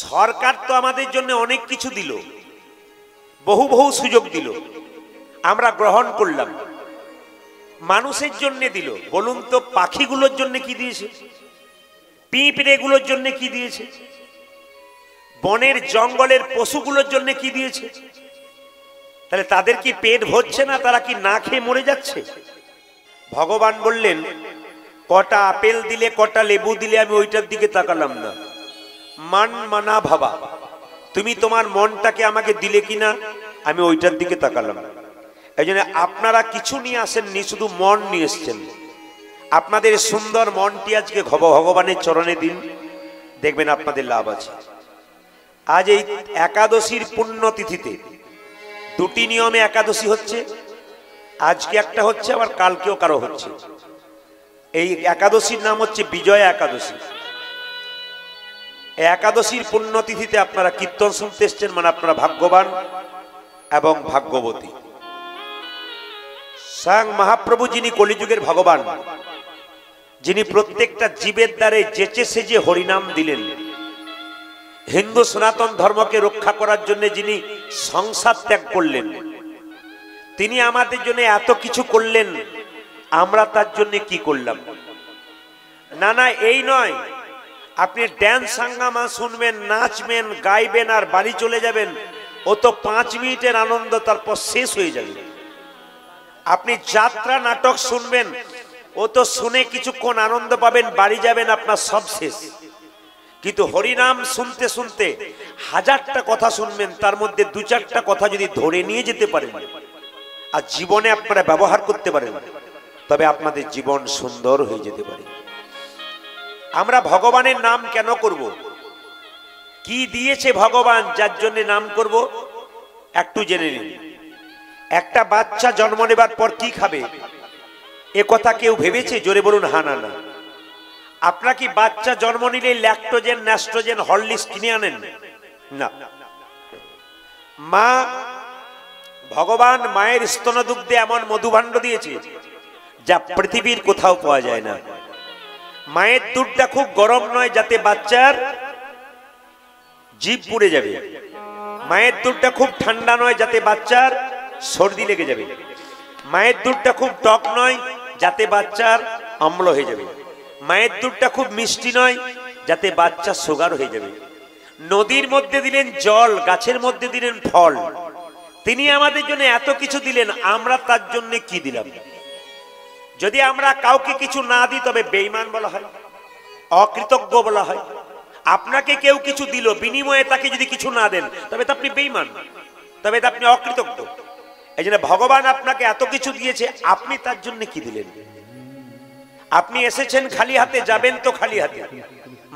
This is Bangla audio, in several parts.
সরকার তো আমাদের জন্য অনেক কিছু দিল, বহু বহু সুযোগ দিল, আমরা গ্রহণ করলাম। মানুষের জন্য দিল, বলুন তো পাখিগুলোর জন্য কি দিয়েছে? পিঁপড়েগুলোর জন্য কি দিয়েছে? বনের জঙ্গলের পশুগুলোর জন্য কি দিয়েছে? তাহলে তাদের কি পেট ভরছে না? তারা কি না খেয়ে মরে যাচ্ছে? ভগবান বললেন, কটা আপেল দিলে, কটা লেবু দিলে আমি ওইটার দিকে তাকালাম না। মান মানা ভাবা, তুমি তোমার মনটাকে আমাকে দিলে কিনা আমি ওইটার দিকে তাকালাম। এই জন্য আপনারা কিছু নিয়ে আসেননি, শুধু মন নিয়ে এসছেন। আপনাদের সুন্দর মনটি আজকে ভগবানের চরণে দিন, দেখবেন আপনাদের লাভ আছে। আজ এই একাদশীর পুণ্যতিথিতে দুটি নিয়মে একাদশী হচ্ছে, আজকে একটা হচ্ছে, আবার কালকেও কারো হচ্ছে। এই একাদশীর নাম হচ্ছে বিজয়া একাদশী। এই একাদশীর পুণ্যতিথিতে আপনারা কীর্তন শুনতে এসছেন, মানে আপনারা ভাগ্যবান এবং ভাগ্যবতী। স্বয়ং মহাপ্রভু, যিনি কলিযুগের ভগবান, যিনি প্রত্যেকটা জীবের দ্বারে যেচে সেজে হরিনাম দিলেন, হিন্দু সনাতন ধর্মকে রক্ষা করার জন্য যিনি সংসার ত্যাগ করলেন, তিনি আমাদের জন্য এত কিছু করলেন, আমরা তার জন্য কি করলাম? না না, এই নয় আপনি ড্যান্স হাঙ্গামা শুনবেন, নাচবেন, গাইবেন আর বাড়ি চলে যাবেন, ও তো 5 মিনিটের আনন্দ, তারপর শেষ হয়ে যাবে। আপনি যাত্রা নাটক শুনবেন, ও তো শুনে কিছুক্ষণ আনন্দ পাবেন, বাড়ি যাবেন, আপনার সব শেষ। কিন্তু হরিনাম শুনতে শুনতে 1000টা কথা শুনবেন, তার মধ্যে 2-4টা কথা যদি ধরে নিয়ে যেতে পারেন আর জীবনে আপনারা ব্যবহার করতে পারেন, তবে আপনাদের জীবন সুন্দর হয়ে যেতে পারে। আমরা ভগবানের নাম কেন করব? কি দিয়েছে ভগবান যার জন্য নাম করব? একটু জেনে নিন। একটা বাচ্চা জন্ম নেবার পর কি খাবে, এ কথা কেউ ভেবেছে? জোরে বলুন হ্যাঁ না না। আপনারা কি বাচ্চা জন্ম নিলে ল্যাকটোজেন, ন্যাস্ট্রোজেন, হরলিক্স কিনে আনেন? না। মা, ভগবান মায়ের স্তনদুগ্ধে এমন মধুভাণ্ড দিয়েছে যা পৃথিবীর কোথাও পাওয়া যায় না। মায়ের দুধটা খুব গরম নয় যাতে বাচ্চার জিভ পুড়ে যাবে। মায়ের দুধটা খুব ঠান্ডা নয় যাতে বাচ্চার সর্দি লেগে যাবে। মায়ের দুধটা খুব টক নয় যাতে বাচ্চার অম্ল হয়ে যাবে। মায়ের দুধটা খুব মিষ্টি নয় যাতে বাচ্চা সুগার হয়ে যাবে। নদীর মধ্যে দিলেন জল, গাছের মধ্যে দিলেন ফল। তিনি আমাদের জন্য এত কিছু দিলেন, আমরা তার জন্য কি দিলাম? যদি আমরা কাউকে কিছু না দিই তবে বেঈমান বলা হয়, অকৃতজ্ঞ বলা হয়। আপনাকে কেউ কিছু দিল, বিনিময়ে তাকে যদি কিছু না দেন তবে তো আপনি বেঈমান, তবে তো আপনি অকৃতজ্ঞ। এই জন্য ভগবান আপনাকে এত কিছু দিয়েছে, আপনি তার জন্য কি দিলেন? আপনি এসেছেন খালি হাতে, যাবেন তো খালি হাতে।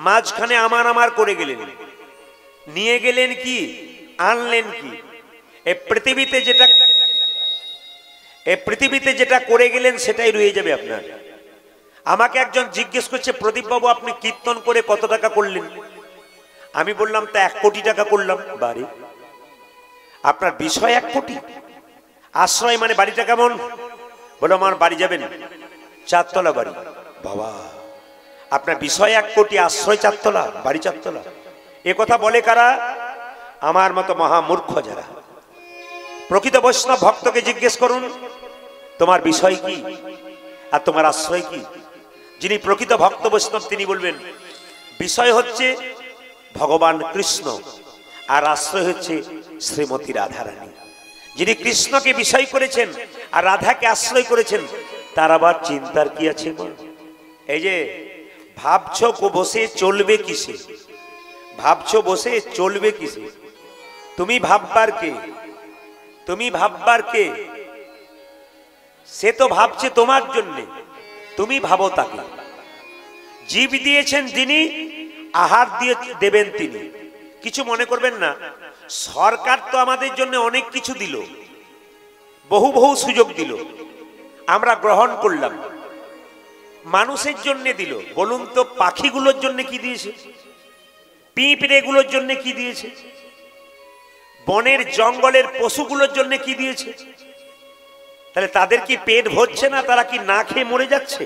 মাঝখানে আমার আমার করে গেলেন, নিয়ে গেলেন কি, আনলেন কি? এই পৃথিবীতে যেটা করে গেলেন সেটাই রয়ে যাবে আপনার। আমাকে একজন জিজ্ঞেস করছে, প্রদীপ বাবু আপনি কীর্তন করে কত টাকা করলেন? আমি বললাম তা 1 কোটি টাকা করলাম। বাড়ি আপনার বিষয় 1 কোটি, আশ্রয় মানে বাড়িটা কেমন? বলো আমার বাড়ি যাবেন 4 তলা বাড়ি। বাবা, আপনার বিষয় 1 কোটি, আশ্রয় 4 তলা, বাড়ি 4 তলা। এ কথা বলে কারা? আমার মতো মহামূর্খ যারা। প্রকৃত বৈষ্ণব ভক্তকে জিজ্ঞেস করুন, তোমার বিষয় কি আর তোমার আশ্রয় কি? যিনি প্রকৃত ভক্ত বৈষ্ণব তিনি বলবেন, বিষয় হচ্ছে ভগবান কৃষ্ণ আর আশ্রয় হচ্ছে শ্রীমতী রাধারানী। যিনি কৃষ্ণকে বিষয় করেছেন আর রাধাকে আশ্রয় করেছেন, তার আবার চিন্তার কি আছে? এই যে ভাবছো বসে চলবে কিসে, ভাবছো বসে চলবে কিসে? তুমি ভাববার কে? তুমি ভাববার কে? সে তো ভাবছে তোমার জন্য, তুমি ভাবো তাকে। জীব দিয়েছেন যিনি, আহার দিয়ে দেবেন তিনি। কিছু মনে করবেন না, সরকার তো আমাদের জন্য অনেক কিছু দিল, বহু বহু সুযোগ দিল, আমরা গ্রহণ করলাম। মানুষের জন্য দিল, বলুন তো পাখিগুলোর জন্য কি দিয়েছে? পিঁপড়েগুলোর জন্য কি দিয়েছে? বনের জঙ্গলের পশুগুলোর জন্য কি দিয়েছে? তাহলে তাদের কি পেট ভরছে না? তারা কি না খেয়ে মরে যাচ্ছে?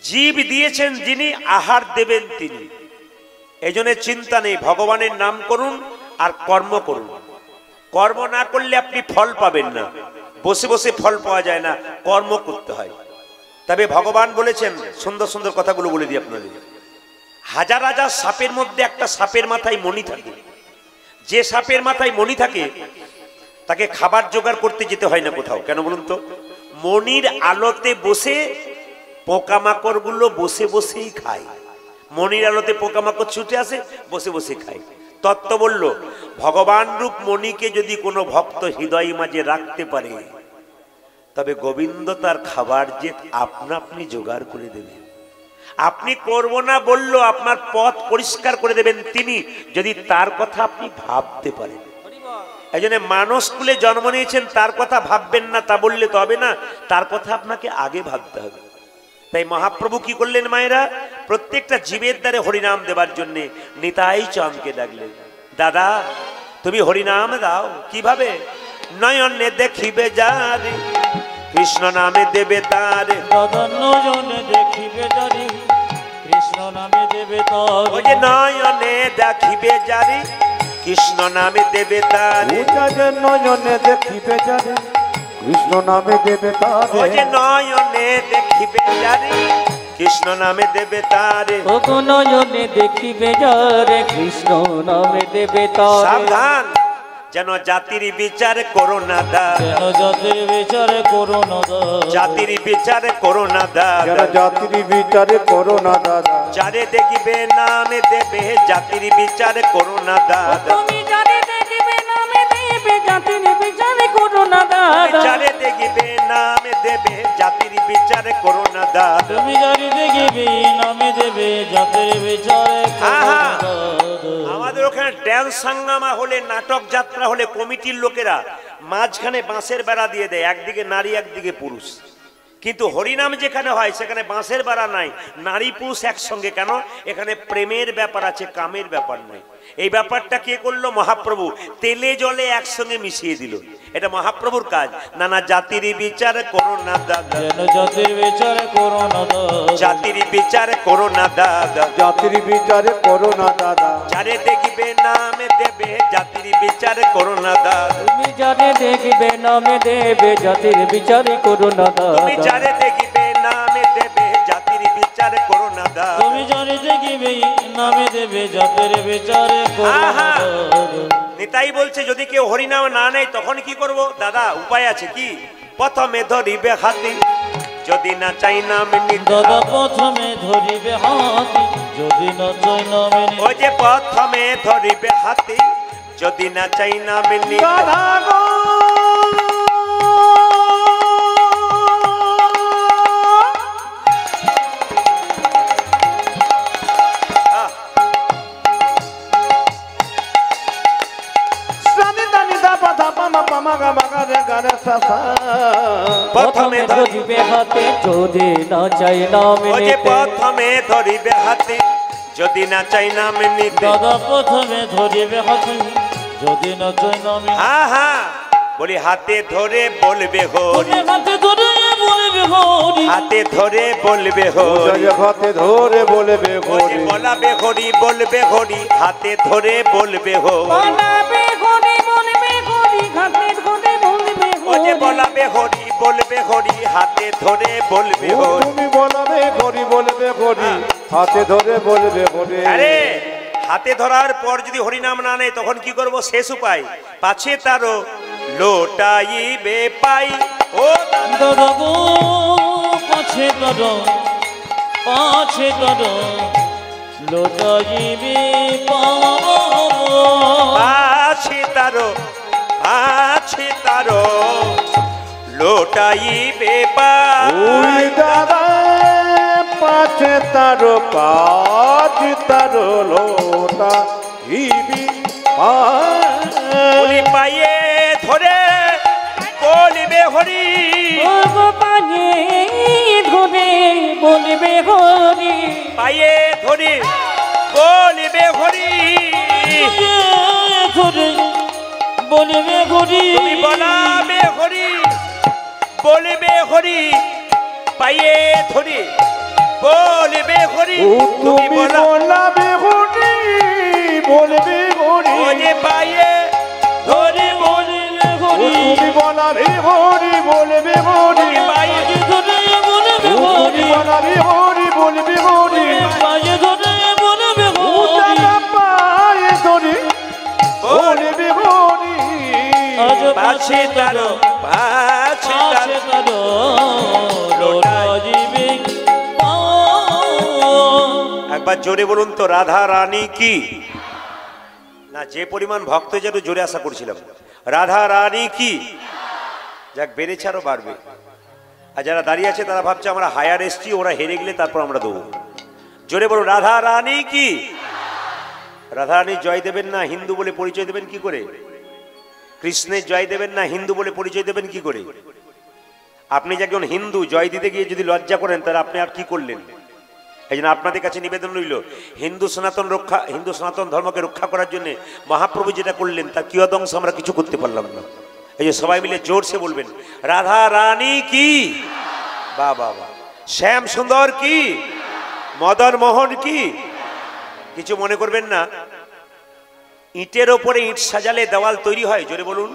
জীব দিয়েছেন যিনি, আহার দেবেন তিনি। এই জন্য চিন্তা নেই, ভগবানের নাম করুন আর কর্ম করুন। কর্ম না করলে আপনি ফল পাবেন না, বসে বসে ফল পাওয়া যায় না, কর্ম করতে হয়। তবে ভগবান বলেছেন, সুন্দর সুন্দর কথাগুলো বলে দিই আপনাদের। হাজার হাজার সাপের মধ্যে একটা সাপের মাথায় মণি থাকে। যে সাপের মাথায় মণি থাকে তাকে খাবার জোগাড় করতে যেতে হয় না কোথাও। কেন বলুন তো? মণির আলোতে বসে পোকামাকড় গুলো বসে বসেই খায়। মণির আলোতে পোকামাকড় ছুটে আসে, বসে বসে খায়। তত্ত্ব বলল, ভগবান রূপ মণিকে যদি কোনো ভক্ত হৃদয় মাঝে রাখতে পারে, তবে গোবিন্দ তার খাবার যে আপনা আপনি জোগাড় করে দেবেন। আপনি করব না বললো, আপনার পথ পরিষ্কার করে দেবেন তিনি, যদি তার কথা আপনি ভাবতে পারেন। এই জন্য মানুষ কুলে জন্ম নিয়েছেন, তার কথা ভাববেন না তা বললে তো হবে না, তার কথা আপনাকে আগে ভাবতে হবে। তাই মহাপ্রভু কি করলেন মায়েরা? প্রত্যেকটা জীবের দ্বারে হরিনাম দেবার জন্য নিতাই চাঁদকে ডাকলেন, দাদা তুমি হরিনাম দাও। কিভাবে? নয়নে দেখিবে যারে কৃষ্ণ নামে দেবে তারে, নয়নে দেখিবে যারে কৃষ্ণ নামে দেবে তারে। ওই যে নয়নে দেখিবে যারে কৃষ্ণ নামে দেবে তারে, নয়নে দেখিবে যারে কৃষ্ণ নামে দেবে তারে। ওই যে নয়নে দেখিবে যারে কৃষ্ণ নামে দেবে তারে। নয়নে দেখিবে যারে কৃষ্ণ নামে দেবে তারে। সাবধান, যেন জাতির বিচার করো না দাদা, যেন জাতির বিচার করো না দাদা, জাতির বিচার করো না যেন দাদা, জাতির বিচারে করো না দাদা। যারে দেখিবে নামে দেবে জাতির বিচার করো না দাদা, তুমি যারে দেখিবে নামে দেবে জাতির বিচার করো না দাদা, যারে দেখিবে নামে দেবে জাতির বিচার করো না দাদা। তুমি যারে দেখিবে নামে দেবে জাতির বিচার করো না দাদা। আমাদের ওখানে ড্যান্স সাঙ্গামা হলে, নাটক যাত্রা হলে কমিটির লোকেরা মাঝখানে বাঁশের বেড়া দিয়ে দেয়, একদিকে নারী একদিকে পুরুষ। কিন্তু হরিনাম যেখানে হয় সেখানে বাঁশের বেড়া নাই, নারী পুরুষ একসঙ্গে। কেন? এখানে প্রেমের ব্যাপার আছে, কামের ব্যাপার নাই। এই ব্যাপারটা কে করলো? মহাপ্রভু তেলে জলে একসঙ্গে মিশিয়ে দিল। এটা মহাপ্রভুর কাজ। নানা জাতির বিচার করো না দাদা, যেন জাতির বিচার করো না দাদা, জাতির বিচার করো না দাদা, জাতির বিচারে করো না দাদা। যারে দেখিবে নামে দেবে জাতির বিচার করো না দাদা, তুমি যারে দেখিবে নামে দেবে জাতির বিচার করো না তুমি দাদা, যারে দেখিবে নামে দেবে জাতির বিচার করো না দাদা। তুমি যারে দেখিবে নামে দেবে জাতির বিচার করো না আহা! দাদা। নিতাই বলছে, যদি কেউ হরিনাম না নেয় তখন কি করব? দাদা উপায় আছে। কি? প্রথমে ধরিবে হাতি, যদি না চাই নাম নিতে। দাদা প্রথমে ধরিবে হাতি, যদি না চাই নামে নিতে। ওই যে প্রথমে ধরিবে হাতি, যদি না চাই নাম নিতে। দাদা গো প্রথমে ধরিবে হাতে, যদি না চাই নামে ওই যে নিতে। প্রথমে ধরিবে হাতি, যদি না চাই নাম নিতে। দাদা প্রথমে ধরিবে হাতে, যদি না চাই নামে। হ্যাঁ হ্যাঁ, বলি হাতে ধরে বলবে হরি, হাতে ধরে বলবে হরি, হাতে ধরে বলবে হরি, হাতে ধরে বলবে ওই যে বলাবে হরি বলবে হরি, হাতে ধরে বলবে হরি, বলাবে হরি বলবে হরি, হাতে ধরে বলবে ওই যে হরি। বলাবে হরি বলবে হরি, হাতে ধরে বলবে হরি। তুমি বলবে হরি বলবে হরি, হাতে ধরে বলবে হরি। আরে হাতে ধরার পর যদি হরিনাম না নেয় তখন কি করব? শেষ উপায়, পাছে তারও লোটাইবে পাই। ও দাদা গো পাছে দাদা, পাছে দাদা লোটাইবে পাবো। পাছে তারও, পাছে তারও লোটাইবে পাই। ওই দাদা পাছে তারো, পাছে তারো লোটা ইবি বলি পায়ে ধরে বলবে হরি, পায়ে ধরে বলবে হরি, পায়ে ধরে বলবে হরি, ধরে বলবে হরি। তুমি বলাবে হরি বলবে হরি, পায়ে ধরে বলবে হরি। তুমি বলবে হরি বলবে হরি ওরে পায়ে ধরে বলিবে হরি তুমি বলবে হরি বলবে হরি পায়ে আজ ধরে বলবে তুমি হরি বলবে হরি বলবে হরি আজ ধরে বলবে হরি উদারা পায়ে ধরে বলবে হরি আজ পাছে তার পাছে তার পাছে তার লোটা জীবে একবার জোরে বলুন তো, রাধা রানী কি? না, যে পরিমাণ ভক্ত যেন জোরে আশা করছিলাম। রাধা রানী কি? যাক, বেড়েছে আরো বাড়বে। আর যারা দাঁড়িয়ে আছে তারা ভাবছে আমরা হায়ার এসছি, ওরা হেরে গেলে তারপর আমরা দেবো। জোরে বলুন, রাধা রানী কি? রাধা রানী জয় দেবেন না হিন্দু বলে পরিচয় দেবেন কি করে? কৃষ্ণের জয় দেবেন না হিন্দু বলে পরিচয় দেবেন কি করে? আপনি যে একজন হিন্দু, জয় দিতে গিয়ে যদি লজ্জা করেন তাহলে আপনি আর কি করলেন? এই জন্য আপনাদের কাছে নিবেদন রইল, হিন্দু সনাতন ধর্মকে রক্ষা করার জন্য মহাপ্রভু যেটা করলেন তার কিয়দংশ আমরা কিছু করতে পারলাম না। এই যে সবাই মিলে জোরসে বলবেন, রাধা রানী কি? বা বা বা। শ্যাম সুন্দর কি? মদন মোহন কি? কিছু মনে করবেন না, ইটের ওপরে ইট সাজালে দেওয়াল তৈরি হয়? জোরে বলুন।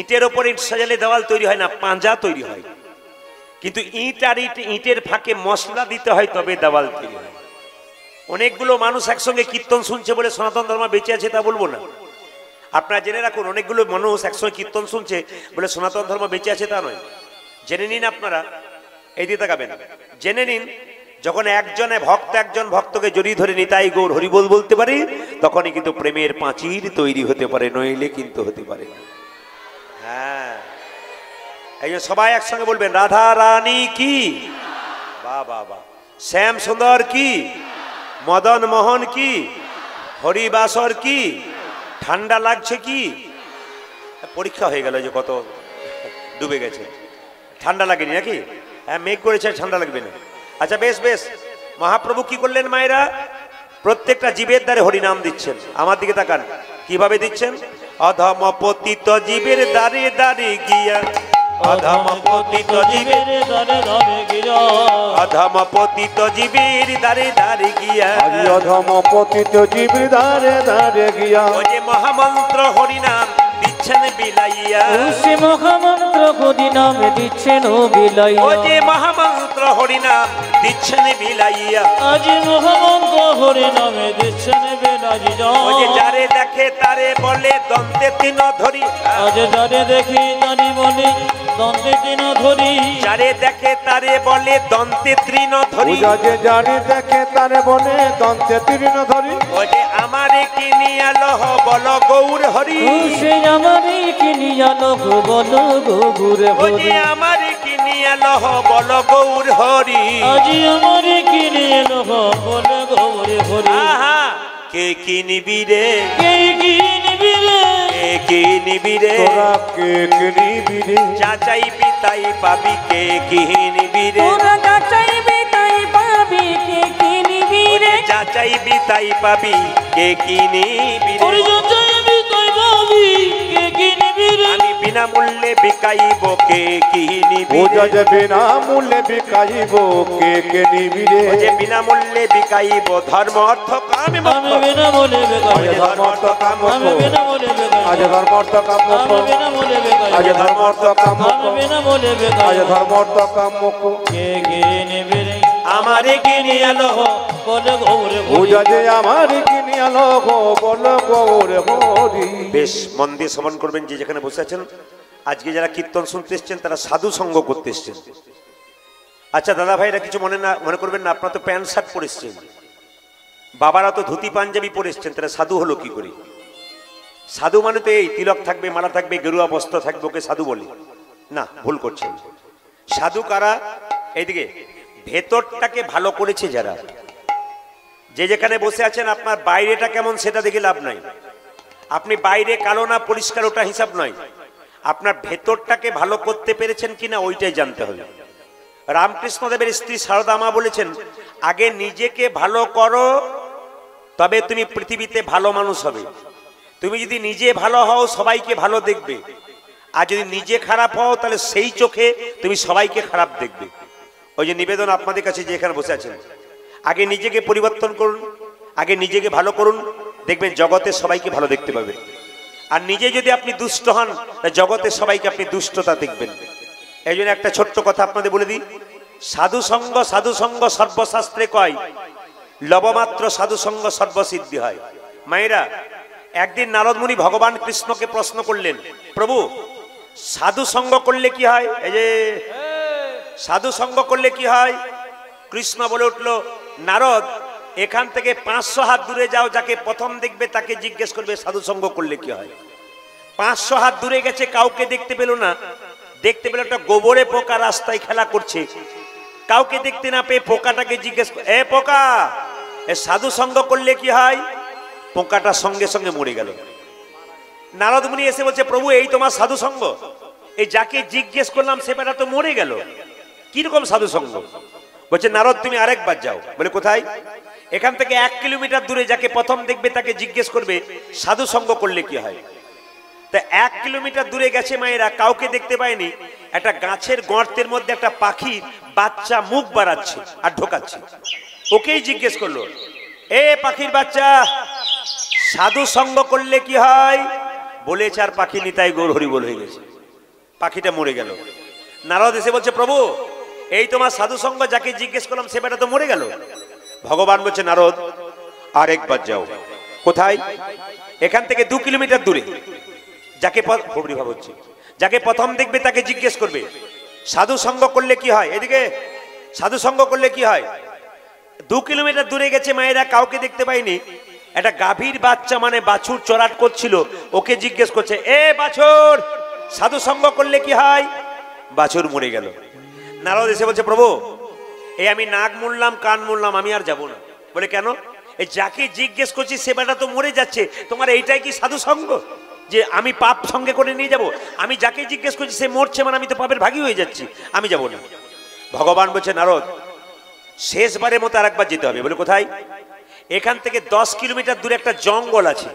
ইটের ওপরে ইট সাজালে দেওয়াল তৈরি হয় না, পাঁজা তৈরি হয়। কিন্তু ইট আর ইটের ফাঁকে মশলা দিতে হয়, তবে দেওয়াল তৈরি হয়। অনেকগুলো মানুষ একসঙ্গে কীর্তন শুনছে বলে সনাতন ধর্ম বেঁচে আছে তা বলবো না। আপনারা জেনে রাখুন, অনেকগুলো মানুষ একসঙ্গে কীর্তন শুনছে বলে সনাতন ধর্ম বেঁচে আছে তা নয়। জেনে নিন আপনারা, এই দিয়ে তাকাবেন, জেনে নিন যখন একজন ভক্তকে জড়িয়ে ধরে নিতাই গৌর হরিবোল বলতে পারে, তখনই কিন্তু প্রেমের পাঁচির তৈরি হতে পারে, নইলে কিন্তু হতে পারে না। হ্যাঁ, এই যে সবাই একসঙ্গে বলবেন, রাধা রানী কি? বা বা বা। শ্যাম সুন্দর কি? মদন মোহন কি? হরিবাসর কি? ঠান্ডা লাগছে কি? পরীক্ষা হয়ে গেল যে কত ডুবে গেছে। ঠান্ডা লাগেনি নাকি? হ্যাঁ, মেঘ করেছে, ঠান্ডা লাগবে না। আচ্ছা, বেশ বেশ। মহাপ্রভু কি করলেন মায়েরা? প্রত্যেকটা জীবের দ্বারে হরিনাম দিচ্ছেন। আমার দিকে তাকান, কিভাবে দিচ্ছেন? অধম পতিত জীবের দ্বারে দ্বারে গিয়া, অধম পতিত জীবের দারে দারে গিরা অধম পতিত জীবের দ্বারে দ্বারে গিয়া, আজি অধম পতিত জীব ধারে ধারে গিয়া ও যে মহামন্ত্র হরিনাম দিচ্ছেন বিলাইয়া, সে মহামন্ত্র গদি নামে দিচ্ছেন ও ও বিলাইয়া যে মহামন্ত্র হরিনাম দিচ্ছেন বিলাইয়া, আজ মহামন্ত্র হরি নামে দিচ্ছেন বিলাইয়া ও যে যারে দেখে তারে বলে দন্তে তিন ধরি, আজ যারে দেখি তারি বলি দন্তে তিন ধরি যারে দেখে তারে বলে দন্তে তৃণ ধরি, পূজা যে জানি দেখে তারে বলে দন্তে তীর্ণ ধরি ও যে আমারে কিনিয়া লহ বল গৌর হরি, সে আমারে কিনিয়া লোক বল গৌরে ও হরি যে আমারে কিনিয়া লহ বল গৌর হরি। আজি আমারে কিনিয়ে লোক বল গৌরে হরি আহা, কে কিনিবি রে? কে কিনিবি রে কে কিনিবি রে? তোরা কে নিবি রে যা চাইবি তাই পাবি, কে কিনিবি রে? তোরা যা চাইবি তাই পাবি কে কিনিবি রে যা চাইবি তাই পাবি, কে কিনিবি রে? ওরে যা চাইবি তাই পাবি কে কিনিবি রে আমি বিনামূল্যে বিকাইব, কে কিনিবি পূজা রে? যে বিনা মূল্যে বিকাইব কে নিবি রে ও যে বিনামূল্যে বিকাইব ধর্ম অর্থ কাম আমি মোক্ষ। বিনা বলে আজ বেকাই ধর্ম অর্থ কাম আমি বিনা বলে বেকাই আজ ধর্ম অর্থ কাম আমি বিনা বলে বেকাই আজ ধর্ম অর্থ কাম আমি বিনা বলে আজ বেকাই ধর্ম অর্থ কাম কে কিনিবি রে আমারে কিনিয়া লহ বল গৌরে হরি পূজা যে আমার কিনিয়া লোক বল গৌরে হরি বেশ মন দিয়ে শ্রবণ করবেন। যে যেখানে বসে আছেন, আজকে যারা কীর্তন শুনতে এসছেন তারা সাধু সঙ্গ করতে এসছেন। আচ্ছা দাদা ভাইরা, কিছু মনে করবেন না, আপনারা তো প্যান্ট শার্ট পরে এসছেন, বাবারা তো ধুতি পাঞ্জাবি পরে এসছেন, তারা সাধু হলো কি করে? সাধু মানে তো এই তিলক থাকবে, মালা থাকবে, গেরুয়া বস্ত্র থাকবে, ওকে সাধু বলে না, ভুল করছেন। সাধু কারা? এইদিকে ভেতরটাকে ভালো করেছে যারা। যে যেখানে বসে আছেন, আপনার বাইরেটা কেমন সেটা দেখে লাভ নাই। আপনি বাইরে কালো না পরিষ্কার ওটা হিসাব নয়, আপনার ভেতরটাকে ভালো করতে পেরেছেন কিনা ওইটাই জানতে হবে। রামকৃষ্ণদেবের স্ত্রী সারদা মা বলেছেন, আগে নিজেকে ভালো করো, তবে তুমি পৃথিবীতে ভালো মানুষ হবে। তুমি যদি নিজে ভালো হও, সবাইকে ভালো দেখবে। আর যদি নিজে খারাপ হও, তাহলে সেই চোখে তুমি সবাইকে খারাপ দেখবে। ওই যে নিবেদন আপনাদের কাছে, যে এখানে বসে আছেন, আগে নিজেকে পরিবর্তন করুন, আগে নিজেকে ভালো করুন, দেখবেন জগতে সবাইকে ভালো দেখতে পাবেন। আর নিজে যদি আপনি দুষ্ট হন, জগতে সবাইকে আপনি দুষ্টতা দেখবেন। এই জন্য একটা ছোট্ট কথা আপনাদের বলে দিই, সাধু সঙ্গ সর্বশাস্ত্রে কয়, লবমাত্র সাধু সঙ্গ সর্বসিদ্ধি হয়। মায়েরা, একদিন নারদ মুনি ভগবান কৃষ্ণকে প্রশ্ন করলেন, প্রভু সাধু সঙ্গ করলে কি হয়? এই যে সাধু সঙ্গ করলে কি হয়? কৃষ্ণ বলে উঠল, নারদ এখান থেকে 500 হাত দূরে যাও, যাকে প্রথম দেখবে তাকে জিজ্ঞেস করবে সাধু সঙ্গ করলে কি হয়। 500 হাত দূরে গেছে, কাউকে দেখতে পেল না। দেখতে পেল একটা গোবরে পোকা রাস্তায় খেলা করছে। কাউকে দেখতে না পেয়ে পোকাটাকে জিজ্ঞেস, এ পোকা, এ সাধু সঙ্গ করলে কি হয়? পোকাটা সঙ্গে সঙ্গে মরে গেল। নারদ মুনি এসে বলছে, প্রভু এই তোমার সাধু সঙ্গ? এই যাকে জিজ্ঞেস করলাম সে বেটা তো মরে গেল, কিরকম সাধু সঙ্গ? বলছে, নারদ তুমি আরেকবার যাও। বলে কোথায়? এখান থেকে 1 কিলোমিটার দূরে যাকে প্রথম দেখবে তাকে জিজ্ঞেস করবে সাধু সঙ্গ করলে কি হয়। তা 1 কিলোমিটার দূরে গেছে মায়েরা, কাউকে দেখতে পায়নি। একটা গাছের গর্তের মধ্যে একটা পাখি বাচ্চা মুখ বাড়াচ্ছে আর ঢোকাচ্ছে। ওকেই জিজ্ঞেস করলো, এ পাখির বাচ্চা, সাধু সঙ্গ করলে কি হয়? বলেছে, আর পাখি নিতাই গৌর হরি বল হয়ে গেছে, পাখিটা মরে গেল। নারদ এসে বলছে, প্রভু এই তোমার সাধু সঙ্গ, যাকে জিজ্ঞেস করলাম সে বেটা তো মরে গেল। ভগবান বলছে, নারদ আরেকবার যাও। কোথায়? এখান থেকে 2 কিলোমিটার দূরে যাকে প্রথম দেখবে তাকে জিজ্ঞেস করবে সাধু সঙ্গ করলে কি হয়। এদিকে সাধু সঙ্গ করলে কি হয়? 2 কিলোমিটার দূরে গেছে মায়েরা, কাউকে দেখতে পাইনি। একটা গাভীর বাচ্চা মানে বাছুর চড়াট করছিল, ওকে জিজ্ঞেস করছে, এ বাছুর সাধু সঙ্গ করলে কি হয়? বাছুর মরে গেল। নারদ এসে বলছে, প্রভু এই আমি নাক মুড়লাম, কান মুড়লাম, আমি আর যাব না। বলে কেন? এই যাকে জিজ্ঞেস করছি সে বেটা তো মরে যাচ্ছে, তোমার এইটাই কি সাধু সঙ্গ যে আমি পাপ সঙ্গে করে নিয়ে যাব? আমি যাকে জিজ্ঞেস করছি সে মরছে, মানে আমি তো পাপের ভাগী হয়ে যাচ্ছি, আমি যাব না। ভগবান বলছে, নারদ শেষবারের মতো আরেকবার যেতে হবে। বলে কোথায়? এখান থেকে 10 কিলোমিটার দূরে একটা জঙ্গল আছে।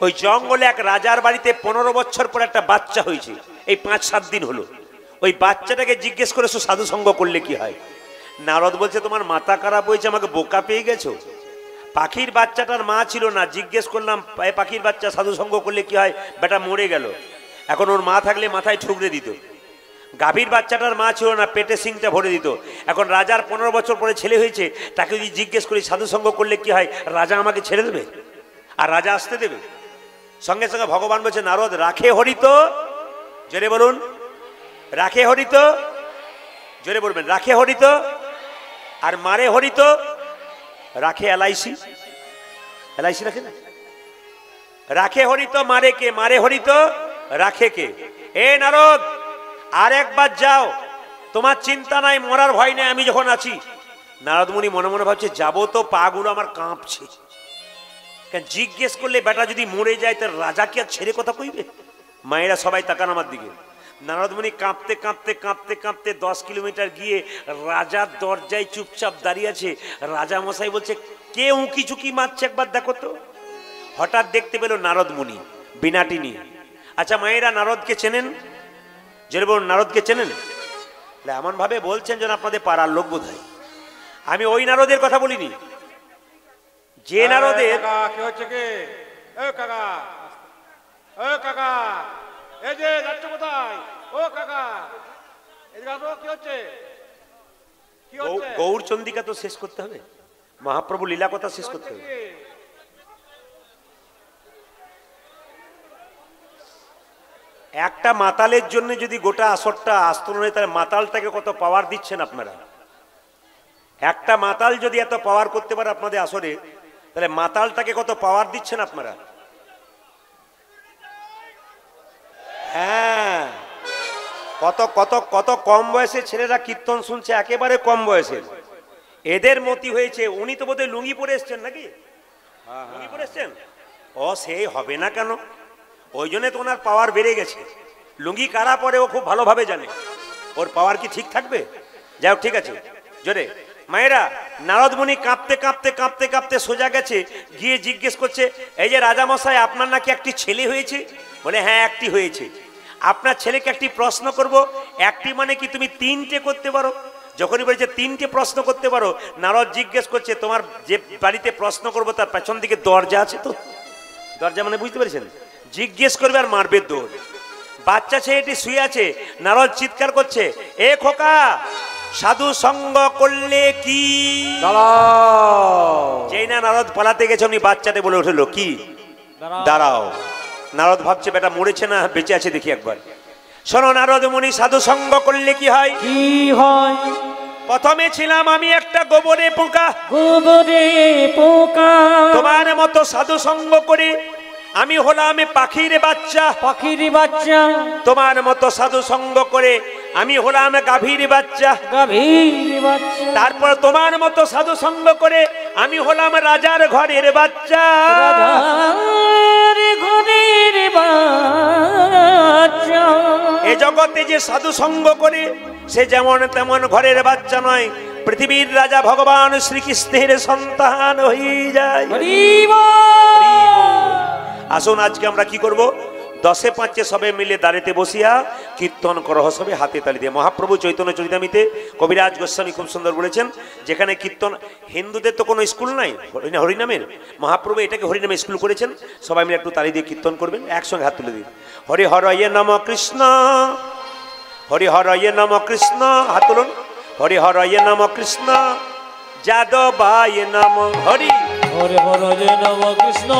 ওই জঙ্গলে এক রাজার বাড়িতে 15 বছর পর একটা বাচ্চা হয়েছে, এই 5-7 দিন হলো। ওই বাচ্চাটাকে জিজ্ঞেস করেছো সাধু সঙ্গ করলে কি হয়। নারদ বলছে, তোমার মাথা খারাপ হয়েছে, আমাকে বোকা পেয়ে গেছো। পাখির বাচ্চাটার মা ছিল না, জিজ্ঞেস করলাম পাখির বাচ্চা সাধু সঙ্গ করলে কি হয়, বেটা মরে গেল। এখন ওর মা থাকলে মাথায় ঠুকরে দিত। গাভীর বাচ্চাটার মা ছিল না, পেটে সিংটা ভরে দিত। এখন রাজার 15 বছর পরে ছেলে হয়েছে, তাকে যদি জিজ্ঞেস করি সাধু সঙ্গ করলে কি হয়, রাজা আমাকে ছেড়ে দেবে আর রাজা আসতে দেবে? সঙ্গে সঙ্গে ভগবান বলছে, নারদ রাখে হরিত, জোরে বলুন রাখে হরিত, জোরে বলবেন রাখে হরিত, আর মারে হরিত। রাখে এলআইসি, এলআইসি রাখে না? রাখে হরিত মারে কে? মারে হরিত রাখে কে? এ নারদ আর একবার যাও, তোমার চিন্তা নাই, মরার ভয় নেই, আমি যখন আছি। নারদ মুনি মনে মনে ভাবছে, যাবো তো পাগুলো আমার কাঁপছে। কেন জিজ্ঞেস করলে বেটা যদি মরে যায় তার রাজা কি আর ছেড়ে কথা কইবে? মায়েরা সবাই তাকান আমার দিকে। নারদ মুনি কাঁপতে কাঁপতে কাঁপতে কাঁপতে 10 কিলোমিটার গিয়ে রাজার দরজায় চুপচাপ দাঁড়িয়ে আছে। রাজা মশাই বলছে, কে উঁকি চুকি মারছে একবার দেখো তো। হঠাৎ দেখতে পেল নারদ মুনি বিনাটি নিয়ে। আচ্ছা মায়েরা নারদকে চেনেন? যে বলুন নারদকে চেনেন? এমন ভাবে বলছেন যেন আপনাদের পাড়ার লোক বোধ হয়। আমি ওই নারদের কথা বলিনি, যে নারদের কি হচ্ছে কি? ও কাকা, ও কাকা, এই যে যাচ্ছ কোথায়? ও কাকা এদিকে আসো, কি হচ্ছে? কি হচ্ছে? গৌর চন্দিকা তো শেষ করতে হবে, মহাপ্রভু লীলা কথা শেষ করতে হবে। একটা মাতালের জন্য যদি গোটা আসরটা আস্তরণ হয়, তাহলে মাতালটাকে কত পাওয়ার দিচ্ছেন আপনারা। একটা মাতাল যদি এত পাওয়ার করতে পারে আপনাদের আসরে, তাহলে মাতালটাকে কত পাওয়ার দিচ্ছেন আপনারা। হ্যাঁ, কত কত কত কম বয়সে ছেলেরা কীর্তন শুনছে, একেবারে কম বয়সের। এদের মতি হয়েছে। উনি তো বোধহয় লুঙ্গি পরে এসছেন নাকি? লুঙ্গি পরে এসছেন? ও সেই হবে না কেন, ওই জন্য তো ওনার পাওয়ার বেড়ে গেছে। লুঙ্গি কারা পরে ও খুব ভালোভাবে জানে, ওর পাওয়ার কি ঠিক থাকবে? যাই হোক, ঠিক আছে জোরে। মায়েরা, নারদ মুনি কাঁপতে কাঁপতে কাঁপতে কাঁপতে সোজা গেছে, গিয়ে জিজ্ঞেস করছে, এই যে রাজামশাই আপনার নাকি একটি ছেলে হয়েছে? বলে হ্যাঁ একটি হয়েছে। আপনার ছেলেকে একটি প্রশ্ন করব, একটি মানে কি তুমি 3টে করতে পারো? যখনই বলেছে 3টে প্রশ্ন করতে পারো, নারদ জিজ্ঞেস করছে তোমার যে বাড়িতে প্রশ্ন করবো তার পেছন দিকে দরজা আছে তো? দরজা মানে বুঝতে পেরেছেন? জিজ্ঞেস করবে আর মারবে দৌড়। বাচ্চা ছেলেটি শুয়ে আছে, নারদ চিৎকার করছে, এ খোকা, সাধু সঙ্গ করলে কি? যেই না নারদ পালাতে গেছে উনি বাচ্চাটা বলে উঠলো, কি? দাঁড়াও। নারদ ভাবছে বেটা মরেছে না বেঁচে আছে, দেখি একবার। শোনো নারদ মুনি, সাধু সঙ্গ করলে কি হয়? কি হয়? প্রথমে ছিলাম আমি একটা গোবরে পোকা, গোবরে পোকা। তোমার মতো সাধু সঙ্গ করে আমি হলাম পাখির বাচ্চা, পাখির বাচ্চা। তোমার মতো সাধু সঙ্গ করে আমি হলাম গাভীর বাচ্চা, গাভীর বাচ্চা। তারপর তোমার মতো সাধু সঙ্গ করে আমি হলাম রাজার ঘরের বাচ্চা। রাজার ঘরের বাচ্চা। এ জগতে যে সাধু সঙ্গ করে সে যেমন তেমন ঘরের বাচ্চা নয়, পৃথিবীর রাজা ভগবান শ্রীকৃষ্ণের সন্তান হয়ে যায়। হরি বল। আসুন আজকে আমরা কি করব? 10-5 সবে মিলে দাঁড়িতে বসিয়া কীর্তন করহ সবে হাতে তালি দিয়ে। মহাপ্রভু চৈতন্য চরিতামিতে কবিরাজ গোস্বামী খুব সুন্দর বলেছেন, যেখানে কীর্তন, হিন্দুদের তো কোনো স্কুল নাই হরিনামের, মহাপ্রভু এটাকে হরিনামে স্কুল করেছেন। সবাই মিলে একটু তালি দিয়ে কীর্তন করবেন, একসঙ্গে হাত তুলে দিন। হরি হরয়ে নম কৃষ্ণ, হরি হরয়ে নম কৃষ্ণ, হাত তুলুন। হরি হরয়ে নম কৃষ্ণ, যাদবায় নম হরি। হরে হরে নম কৃষ্ণ,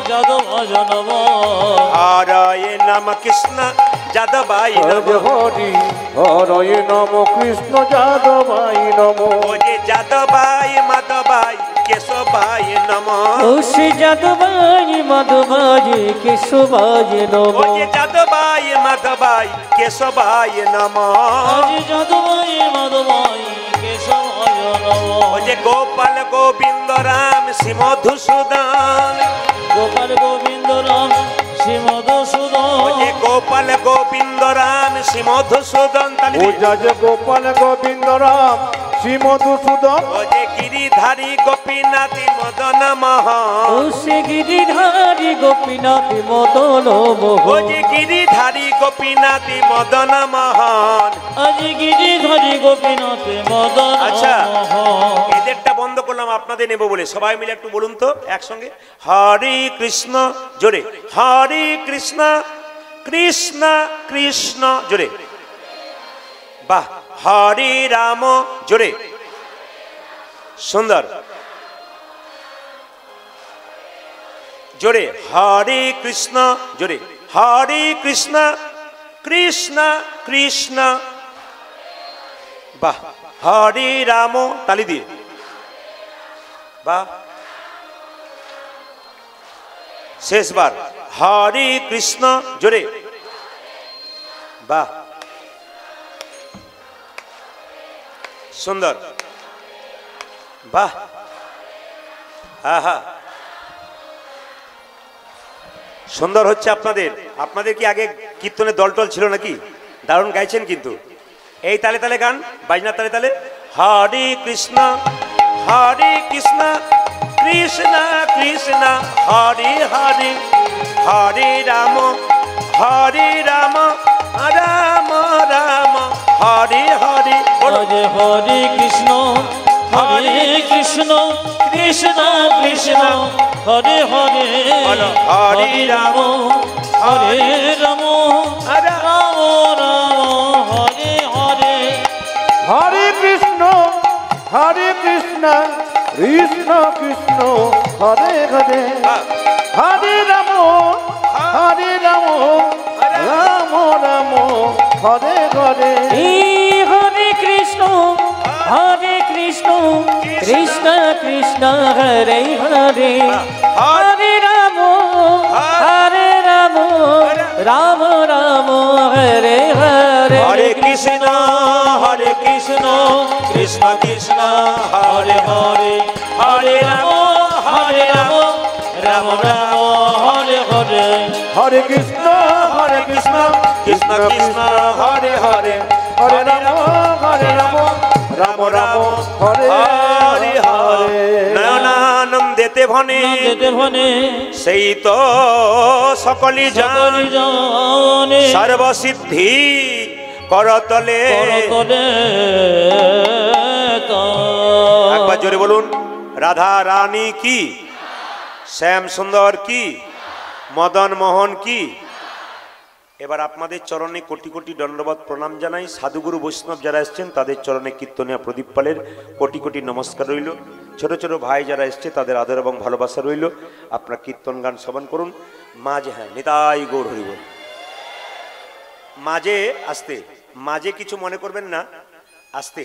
যাদবায় নম। হরয়ে নম কৃষ্ণ, যাদবায় নম হরি হরয়ে নম কৃষ্ণ, যাদবায় নম। ও যে যাদবায় মাধবায় কেশবায় নম। ও শ্রী যাদবায় মাধবায় কেশবায় নম। ও যে যাদবায় মাধবায় কেশবায় নম। আজ যাদবায় মাধবায় কেশবায় নম। ও যে গোপাল গোবিন্দ রাম শ্রী মধুসূদন। গোপাল গোবিন্দ রাম শ্রী মধুসূদন। ও যে গোপাল গোবিন্দ রাম শ্রী মধুসূদন। ও যজ গোপাল গোবিন্দ রাম শ্রী মধুসূদন। ও যে গিরিধারী গোপীনাথী মদন মোহন। ও শ্রী গিরিধারী গোপীনাথ মদন ও মোহন। যে গিরিধারী গোপীনাথী মদন মোহন। আজ গিরিধারী গোপীনাথ মদন আচ্ছা, মোহন। এদেরটা বন্ধ করলাম আপনাদের নেব বলে। সবাই মিলে একটু বলুন তো একসঙ্গে, হরে কৃষ্ণ, জোরে হরে কৃষ্ণ কৃষ্ণ কৃষ্ণ, জোরে বাহ, হরে রাম, জোরে সুন্দর, জোরে হরে কৃষ্ণ, জোরে হরে কৃষ্ণ কৃষ্ণ কৃষ্ণ, বাহ, হরে রাম, তালি দিয়ে বাহ। শেষবার হরে কৃষ্ণ, জোরে বাহ, সুন্দর, বাহ, হ্যাঁ হ্যাঁ সুন্দর হচ্ছে আপনাদের। আপনাদের কি আগে কীর্তনের দলটল ছিল নাকি? দারুণ গাইছেন কিন্তু। এই তালে তালে গান, বাজনা তালে তালে। হরে কৃষ্ণ কৃষ্ণ কৃষ্ণ হরে হরে, হরে রাম রাম রাম হরে হরে। আজ হরে কৃষ্ণ কৃষ্ণ কৃষ্ণ হরে হরে, হরে রাম হরে রাম রাম রাম হরে হরে। হরে কৃষ্ণ কৃষ্ণ কৃষ্ণ হরে হরে, হরে রাম রাম রাম হরে হরে। হরে কৃষ্ণ কৃষ্ণ কৃষ্ণ হরে হরে, হরে রাম রাম রাম হরে হরে। হরে কৃষ্ণ কৃষ্ণ কৃষ্ণ হরে হরে, হরে রাম রাম রাম হরে হরে। হরে কৃষ্ণ কৃষ্ণ কৃষ্ণ হরে হরে, হরে রাম রাম রাম হরে হরে হরে। নয়নানন্দেতে ভনে সেই তো সকলি জানে, সর্বসিদ্ধি করতলে করতলে একবার জোরে বলুন, রাধা রানী কি, শ্যাম সুন্দর কি, মদন মোহন কি। এবার আপনাদের চরণে কোটি কোটি দণ্ডবত প্রণাম জানাই। সাধুগুরু বৈষ্ণব যারা এসছেন তাদের চরণে কীর্তনিয়া প্রদীপ পালের কোটি কোটি নমস্কার রইল। ছোট ছোট ভাই যারা এসছে তাদের আদর এবং ভালোবাসা রইল। আপনার কীর্তন গান শ্রবণ করুন। মাঝে, হ্যাঁ, নিতাই গৌর হরিব। মাঝে আসতে, মাঝে কিছু মনে করবেন না, আসতে।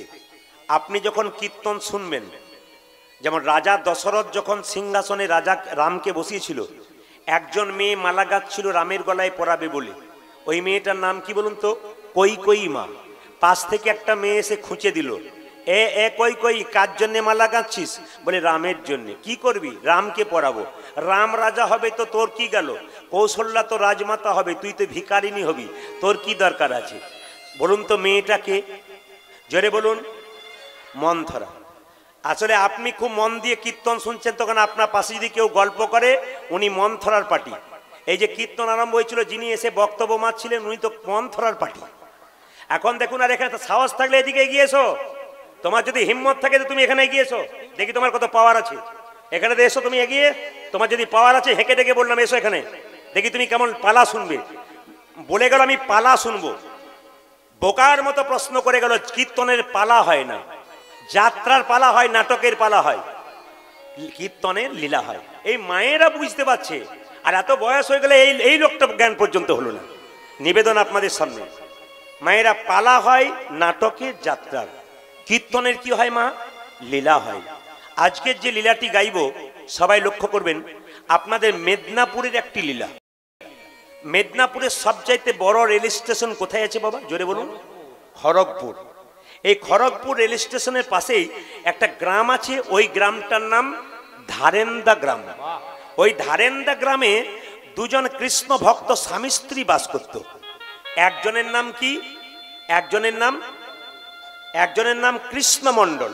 আপনি যখন কীর্তন শুনবেন, যেমন রাজা দশরথ যখন সিংহাসনে রাজা রামকে বসিয়েছিল, একজন মেয়ে মালা গাচ্ছিল রামের গলায় পরাবে বলে। ওই মেয়েটার নাম কি বলুন তো? কৈকেয়ী মা। পাশ থেকে একটা মেয়ে এসে খুঁচে দিল, এ কৈকেয়ী, কার জন্যে মালা গাচ্ছিস? বলে রামের জন্যে। কি করবি? রামকে পরাবো। রাম রাজা হবে তো তোর কি গেল? কৌশল্যা তো রাজমাতা হবে, তুই তো ভিখারিনী হবি, তোর কি দরকার আছে? বলুন তো মেয়েটাকে, জোরে বলুন। মন্থরা। আসলে আপনি খুব মন দিয়ে কীর্তন শুনছেন, তখন আপনার পাশে যদি কেউ গল্প করে, উনি মন্থরার পার্টি। এই যে কীর্তন আরম্ভ হয়েছিল, যিনি এসে বক্তব্য মারছিলেন, উনি তো মন্থরার পার্টি। এখন দেখুন, আর এখানে সাহস থাকলে এদিকে এগিয়ে এসো। তোমার যদি হিম্মত থাকে তো তুমি এখানে এগিয়ে এসো, দেখি তোমার কত পাওয়ার আছে। এখানে এসো তুমি এগিয়ে, তোমার যদি পাওয়ার আছে। হেঁকে ডেকে বললাম এসো এখানে, দেখি তুমি কেমন পালা শুনবে। বলে গেল আমি পালা শুনবো, বোকার মতো প্রশ্ন করে গেল। কীর্তনের পালা হয় না, যাত্রার পালা হয়, নাটকের পালা হয়, কীর্তনের লীলা হয়। এই মায়েরা বুঝতে পারছে। আর এত বয়স হয়ে গেলে এই লোকটা জ্ঞান পর্যন্ত হলো না। নিবেদন আপনাদের সামনে, মায়েরা পালা হয় নাটকের, যাত্রার। কীর্তনের কি হয় মা? লীলা হয়। আজকের যে লীলাটি গাইব সবাই লক্ষ্য করবেন, আপনাদের মেদিনীপুরের একটি লীলা। মেদিনীপুরের সবচাইতে বড় রেল স্টেশন কোথায় আছে বাবা? জোরে বলুন। খড়গপুর। এই খড়গপুর রেল স্টেশনের পাশেই একটা গ্রাম আছে, ওই গ্রামটার নাম ধারেন্দা গ্রাম। ওই ধারেন্দা গ্রামে দুজন কৃষ্ণ ভক্ত স্বামী স্ত্রী বাস করত। একজনের নাম কি? একজনের নাম কৃষ্ণ মণ্ডল,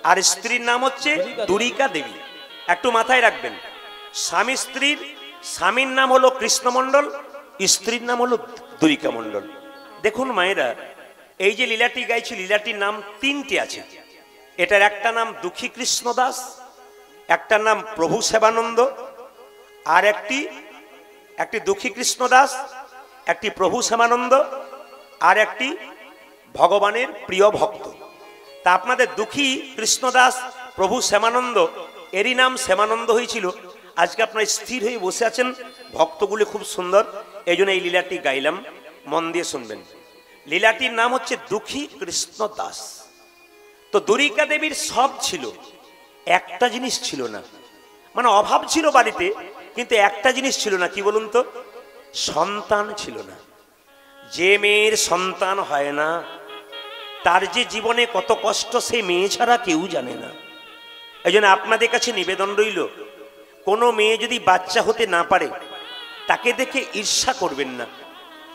আর স্ত্রীর নাম হচ্ছে দুরিকা দেবী। একটু মাথায় রাখবেন, স্বামী স্ত্রীর, স্বামীর নাম হলো কৃষ্ণ মণ্ডল, স্ত্রীর নাম হলো দুরিকা মণ্ডল। দেখুন মায়েরা, এই যে লীলাটি গাইছি, লীলাটির নাম তিনটি আছে। এটার একটা নাম দুঃখী কৃষ্ণ দাস, একটা নাম প্রভু সেবানন্দ, আর একটি দুঃখী কৃষ্ণ দাস, একটি প্রভু সেবানন্দ, আর একটি ভগবানের প্রিয় ভক্ত। তা আপনাদের দুঃখী কৃষ্ণ দাস, প্রভু শ্যামানন্দ, এরই নাম শ্যামানন্দ হয়েছিল। আজকে আপনারা স্থির হয়ে বসে আছেন, ভক্তগুলি খুব সুন্দর, এই জন্য এই লীলাটি গাইলাম, মন দিয়ে শুনবেন। লীলাটির নাম হচ্ছে দুঃখী কৃষ্ণ দাস। তো দুরিকা দেবীর সব ছিল, একটা জিনিস ছিল না। মানে অভাব ছিল বাড়িতে, কিন্তু একটা জিনিস ছিল না। কি বলুন তো? সন্তান ছিল না। যে মেয়ের সন্তান হয় না, তার যে জীবনে কত কষ্ট, সেই মেয়ে ছাড়া কেউ জানে না। এই জন্য আপনাদের কাছে নিবেদন রইল, কোনো মেয়ে যদি বাচ্চা হতে না পারে, তাকে দেখে ঈর্ষা করবেন না,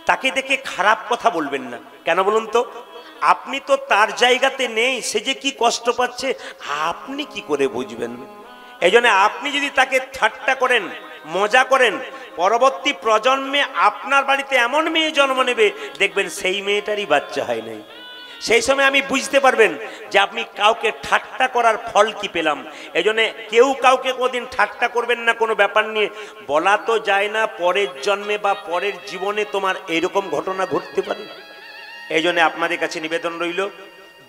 তাকে দেখে খারাপ কথা বলবেন না। কেন বলুন তো? আপনি তো তার জায়গাতে নেই, সে যে কি কষ্ট পাচ্ছে আপনি কি করে বুঝবেন? এই জন্য আপনি যদি তাকে ঠাট্টা করেন, মজা করেন, পরবর্তী প্রজন্মে আপনার বাড়িতে এমন মেয়ে জন্ম নেবে, দেখবেন সেই মেয়েটারই বাচ্চা হয় নাই। সেই সময় আমি বুঝতে পারবেন যে আপনি কাউকে ঠাট্টা করার ফল কি পেলাম। এই জন্য কেউ কাউকে কোনোদিন ঠাট্টা করবেন না কোনো ব্যাপার নিয়ে। বলা তো যায় না পরের জন্মে বা পরের জীবনে তোমার এরকম ঘটনা ঘটতে পারে। এই জন্য আপনাদের কাছে নিবেদন রইল,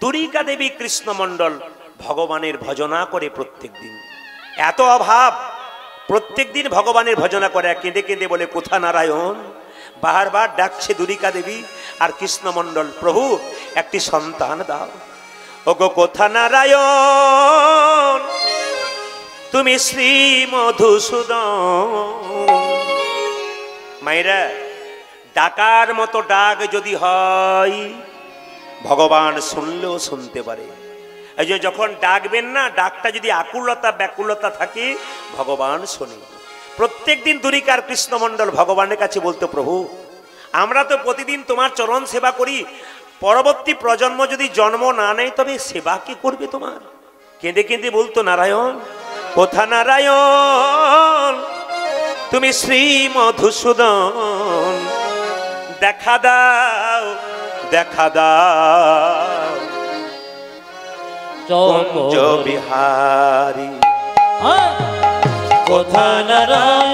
দুরিকা দেবী কৃষ্ণ মণ্ডল ভগবানের ভজনা করে প্রত্যেক দিন। এত অভাব, প্রত্যেক দিন ভগবানের ভজনা করে, কেঁদে কেঁদে বলে কোথা নারায়ণ। বারবার ডাকছে দুরিকা দেবী আর কৃষ্ণ মণ্ডল, প্রভু একটি সন্তান দাও। ওগো কোথা নারায়ণ, তুমি শ্রী মধুসূদন। মায়েরা, ডাকার মতো ডাক যদি হয়, ভগবান শুনলেও শুনতে পারে। এই যে যখন ডাকবেন না, ডাকটা যদি আকুলতা ব্যাকুলতা থাকে, ভগবান শোনে। প্রত্যেক দিন দুরিকার কৃষ্ণ মণ্ডল ভগবানের কাছে বলতো, প্রভু আমরা তো প্রতিদিন তোমার চরণ সেবা করি, পরবর্তী প্রজন্ম যদি জন্ম না নেয় তবে সেবা কে করবে তোমার? কেঁদে কেঁদে বলতো, নারায়ণ কোথা নারায়ণ, তুমি শ্রী মধুসূদন। দেখা দাও দেখা দাও কুঞ্জ চকো বিহারী। কোথা নারায়ণ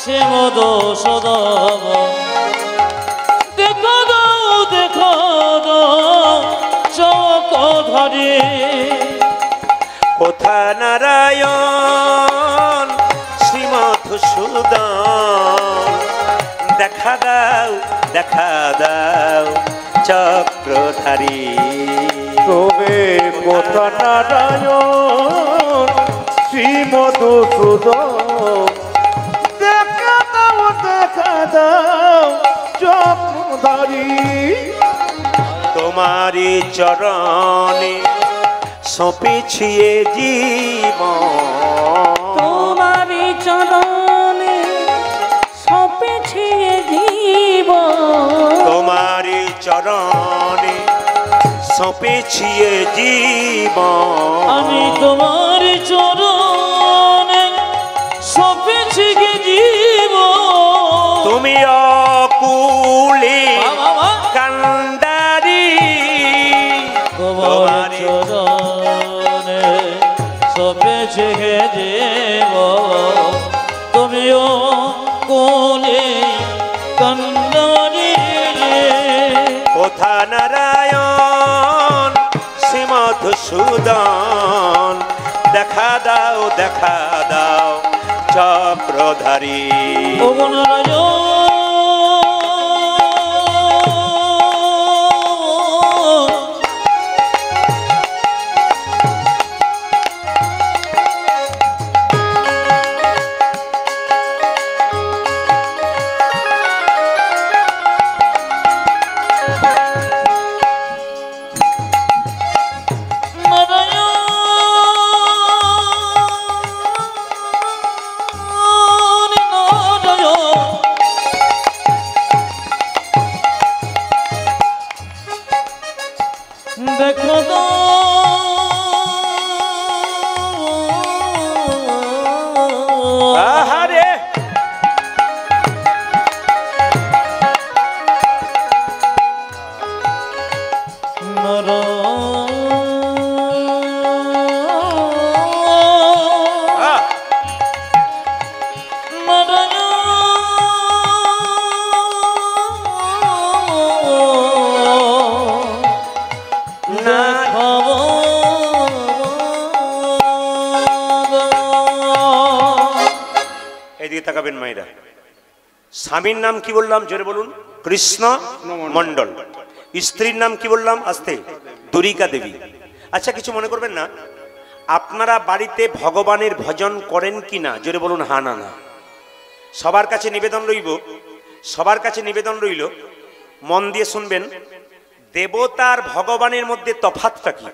সে মধুসূদন দেখা দাও চকধারী। কোথা নারায়ণ শ্রীমধুসূদন দেখা দাও চক্রধারী। তবে কোথা নারায়ণ শ্রী মধুসূদন দেখা দাও চক্রধারী। তোমারি চরণে সঁপেছি এ জীবন, তোমারি চরণে সঁপেছি জীবন, তোমারি চরণে সঁপেছি এ জীবন। আমি তোমার চরণে সঁপেছি গে জীবন। তুমি অকুলে কান্ডারি, তোমার চরণে সঁপেছি গে জীবন। তুমিও কোলে কান্দারি। কোথা নারায়ণ শ্রী মধুসূদন দেখা দাও চক্রধারী। ও নারায়ণ দেখো তো আহারে এদিকে তাকাবেন মায়েরা। স্বামীর নাম কি বললাম জোরে বলুন? কৃষ্ণ মণ্ডল। স্ত্রীর নাম কি বললাম আস্তে? দুরিকা দেবী। আচ্ছা কিছু মনে করবেন না, আপনারা বাড়িতে ভগবানের ভজন করেন কি না জোরে বলুন? হা না না। সবার কাছে নিবেদন রইল, মন দিয়ে শুনবেন। দেবতার ভগবানের মধ্যে তফাৎটা কি?